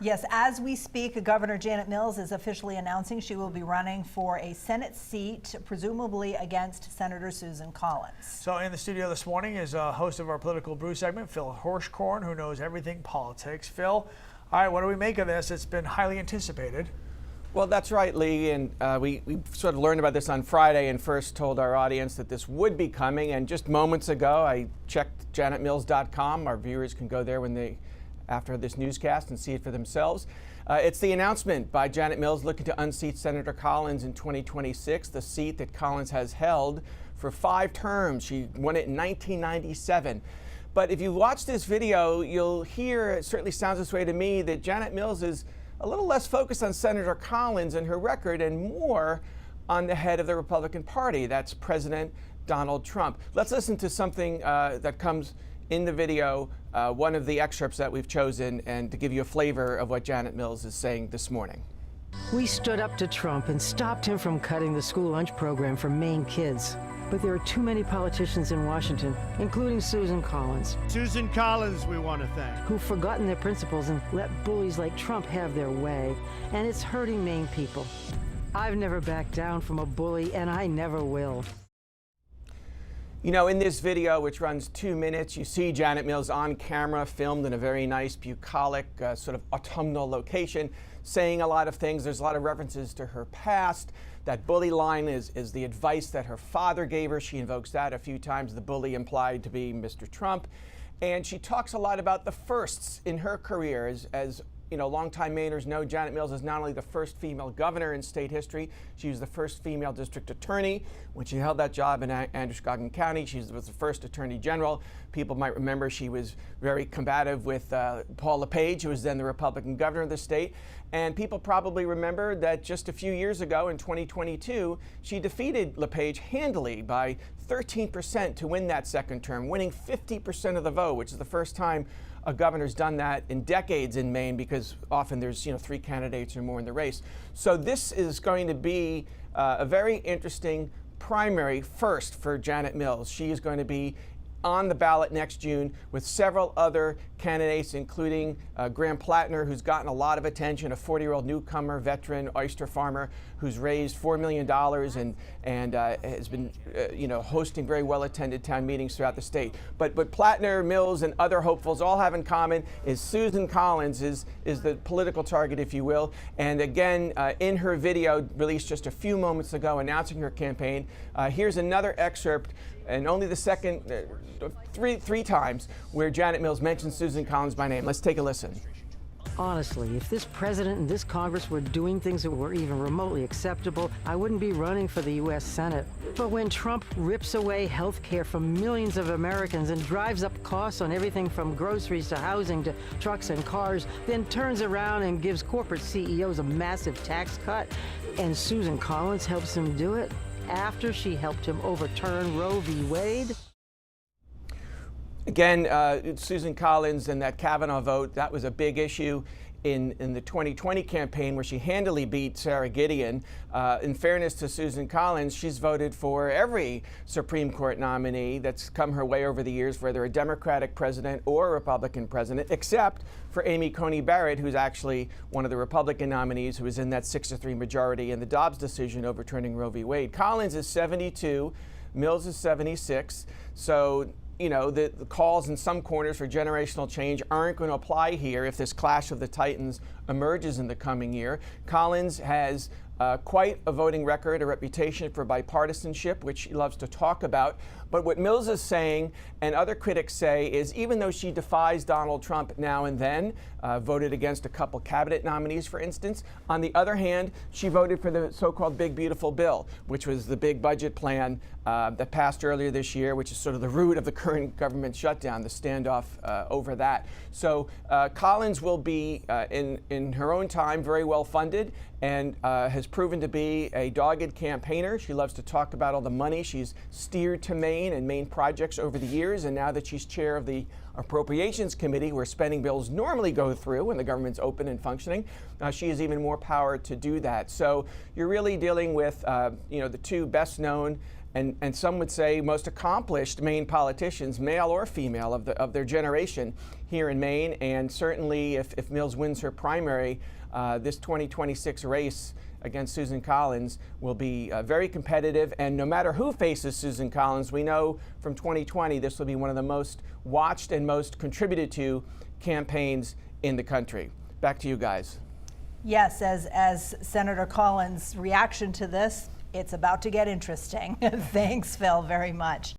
Yes, as we speak, Governor Janet Mills is officially announcing she will be running for a Senate seat, presumably against Senator Susan Collins. So in the studio this morning is a host of our Political Brew segment, Phil Hirschkorn, who knows everything politics. Phil, all right, what do we make of this? It's been highly anticipated. Well, that's right, Lee, and we sort of learned about this on Friday and first told our audience that this would be coming, and just moments ago I checked janetmills.com. Our viewers can go there after this newscast and see it for themselves. It's the announcement by Janet Mills looking to unseat Senator Collins in 2026, the seat that Collins has held for 5 terms. She won it in 1997. But if you watch this video, you'll hear, it certainly sounds this way to me, that Janet Mills is a little less focused on Senator Collins and her record and more on the head of the Republican Party. That's President Donald Trump. Let's listen to something that comes in the video, one of the excerpts that we've chosen, and to give you a flavor of what Janet Mills is saying this morning. We stood up to Trump and stopped him from cutting the school lunch program for Maine kids. But there are too many politicians in Washington, including Susan Collins. Susan Collins, we want to thank. Who've forgotten their principles and let bullies like Trump have their way. And it's hurting Maine people. I've never backed down from a bully, and I never will. You know, in this video, which runs 2 minutes, you see Janet Mills on camera, filmed in a very nice, bucolic, sort of autumnal location, saying a lot of things. There's a lot of references to her past. That bully line is the advice that her father gave her. She invokes that a few times, the bully implied to be Mr. Trump. And she talks a lot about the firsts in her career. As you know, longtime Mainers know, Janet Mills is not only the first female governor in state history, she was the first female district attorney. When she held that job in Androscoggin County, she was the first attorney general. People might remember she was very combative with Paul LePage, who was then the Republican governor of the state. And people probably remember that just a few years ago in 2022, she defeated LePage handily by 13% to win that second term, winning 50% of the vote, which is the first time a governor's done that in decades in Maine, because often there's 3 candidates or more in the race. So this is going to be a very interesting primary first for Janet Mills. She is going to be on the ballot next June with several other candidates, including Graham Plattner, who's gotten a lot of attention, a 40-year-old newcomer, veteran oyster farmer who's raised $4 million and has been hosting very well-attended town meetings throughout the state. But Plattner, Mills, and other hopefuls all have in common is Susan Collins is the political target, if you will. And again, in her video released just a few moments ago announcing her campaign, here's another excerpt, and only the second, three times, where Janet Mills mentions Susan Collins by name. Let's take a listen. Honestly, if this president and this Congress were doing things that were even remotely acceptable, I wouldn't be running for the U.S. Senate. But when Trump rips away health care from millions of Americans and drives up costs on everything from groceries to housing to trucks and cars, then turns around and gives corporate CEOs a massive tax cut, and Susan Collins helps him do it after she helped him overturn Roe v. Wade? Again, Susan Collins and that Kavanaugh vote, that was a big issue in the 2020 campaign, where she handily beat Sarah Gideon. In fairness to Susan Collins, she's voted for every Supreme Court nominee that's come her way over the years, whether a Democratic president or a Republican president, except for Amy Coney Barrett, who's actually one of the Republican nominees who was in that 6-3 majority in the Dobbs decision overturning Roe v. Wade. Collins is 72, Mills is 76, so the calls in some corners for generational change aren't going to apply here if this clash of the titans emerges in the coming year. Collins has quite a voting record, a reputation for bipartisanship, which she loves to talk about. But what Mills is saying, and other critics say, is even though she defies Donald Trump now and then, voted against a couple cabinet nominees, for instance, on the other hand, she voted for the so-called Big Beautiful Bill, which was the big budget plan that passed earlier this year, which is sort of the root of the current government shutdown, the standoff over that. So Collins will be, in her own time, very well funded, and has proven to be a dogged campaigner. She loves to talk about all the money she's steered to Maine and Maine projects over the years, and now that she's chair of the Appropriations Committee, where spending bills normally go through when the government's open and functioning, she has even more power to do that. So you're really dealing with the two best known and some would say most accomplished Maine politicians, male or female, of their generation here in Maine. And certainly if Mills wins her primary, this 2026 race against Susan Collins will be very competitive. And no matter who faces Susan Collins, we know from 2020 this will be one of the most watched and most contributed to campaigns in the country. Back to you guys. Yes, as Senator Collins' reaction to this, it's about to get interesting. Thanks, Phil, very much.